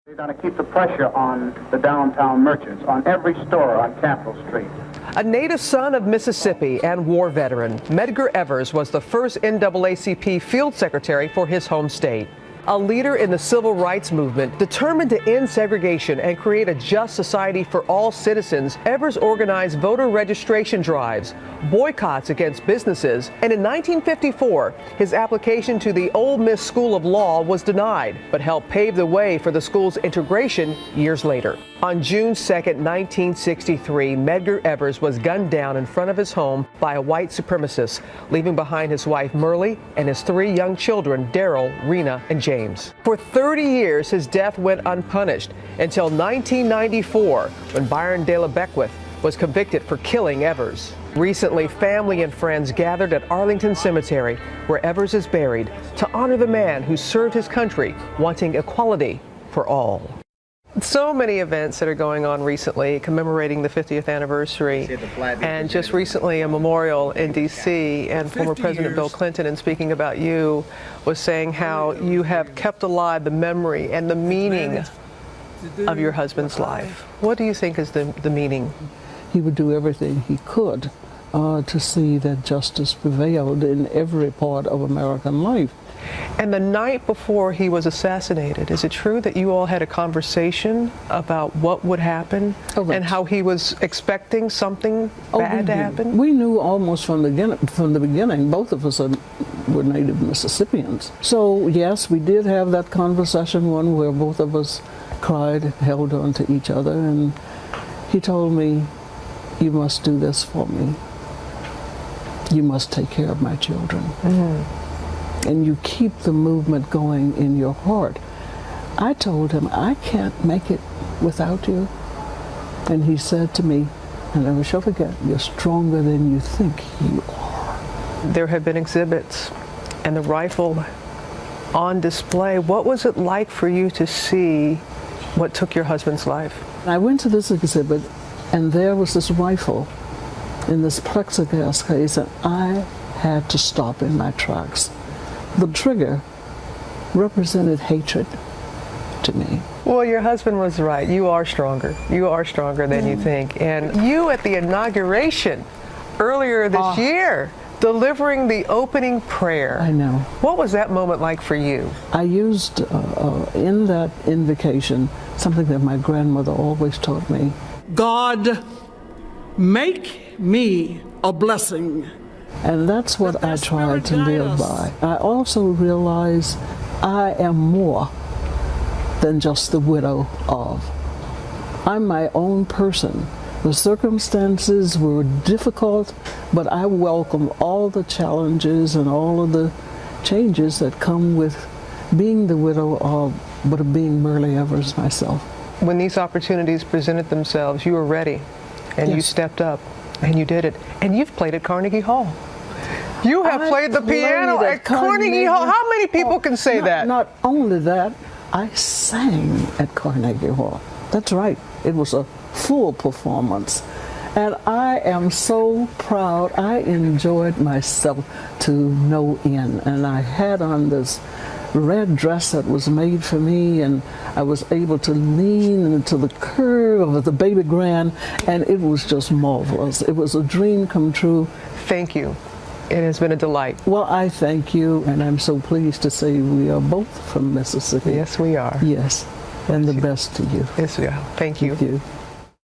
They're going to keep the pressure on the downtown merchants, on every store on Capitol Street. A native son of Mississippi and war veteran, Medgar Evers was the first NAACP field secretary for his home state. A leader in the civil rights movement, determined to end segregation and create a just society for all citizens, Evers organized voter registration drives, boycotts against businesses, and in 1954, his application to the Ole Miss School of Law was denied, but helped pave the way for the school's integration years later. On June 2, 1963, Medgar Evers was gunned down in front of his home by a white supremacist, leaving behind his wife Myrlie and his 3 young children, Daryl, Rena, and James. For 30 years, his death went unpunished until 1994, when Byron De La Beckwith was convicted for killing Evers. Recently, family and friends gathered at Arlington Cemetery, where Evers is buried, to honor the man who served his country, wanting equality for all. So many events that are going on recently commemorating the 50th anniversary, and just recently a memorial in D.C. and former President Bill Clinton, in speaking about you, was saying how you have kept alive the memory and the meaning of your husband's life. What do you think is the meaning? He would do everything he could to see that justice prevailed in every part of American life. And the night before he was assassinated, is it true that you all had a conversation about what would happen and how he was expecting something bad to happen? We knew almost from the beginning. Both of us were native Mississippians. So yes, we did have that conversation, one where both of us cried, held on to each other, and he told me, "You must do this for me. You must take care of my children." And you keep the movement going in your heart. I told him, "I can't make it without you." And he said to me, and I never shall forget, "You're stronger than you think you are." There have been exhibits and the rifle on display. What was it like for you to see what took your husband's life? I went to this exhibit, and there was this rifle in this plexiglass case, and I had to stop in my tracks. The trigger represented hatred to me. Well, your husband was right. You are stronger. You are stronger than you think. And you at the inauguration earlier this year, delivering the opening prayer. I know. What was that moment like for you? I used in that invocation something that my grandmother always taught me. God, make me a blessing. And that's what I tried to live by. I also realize I am more than just the widow of. I'm my own person. The circumstances were difficult, but I welcome all the challenges and all of the changes that come with being the widow of, but of being Myrlie Evers myself. When these opportunities presented themselves, you were ready, and you stepped up, and you did it. And you've played at Carnegie Hall. You have played the piano at Carnegie Hall. How many people can say that? Not only that, I sang at Carnegie Hall. That's right. It was a full performance. And I am so proud. I enjoyed myself to no end. And I had on this red dress that was made for me, and I was able to lean into the curve of the baby grand, and it was just marvelous. It was a dream come true. Thank you. It has been a delight. Well, I thank you, and I'm so pleased to say we are both from Mississippi. Yes, we are. Yes, and the best to you. Yes, we are. Thank you. Thank you.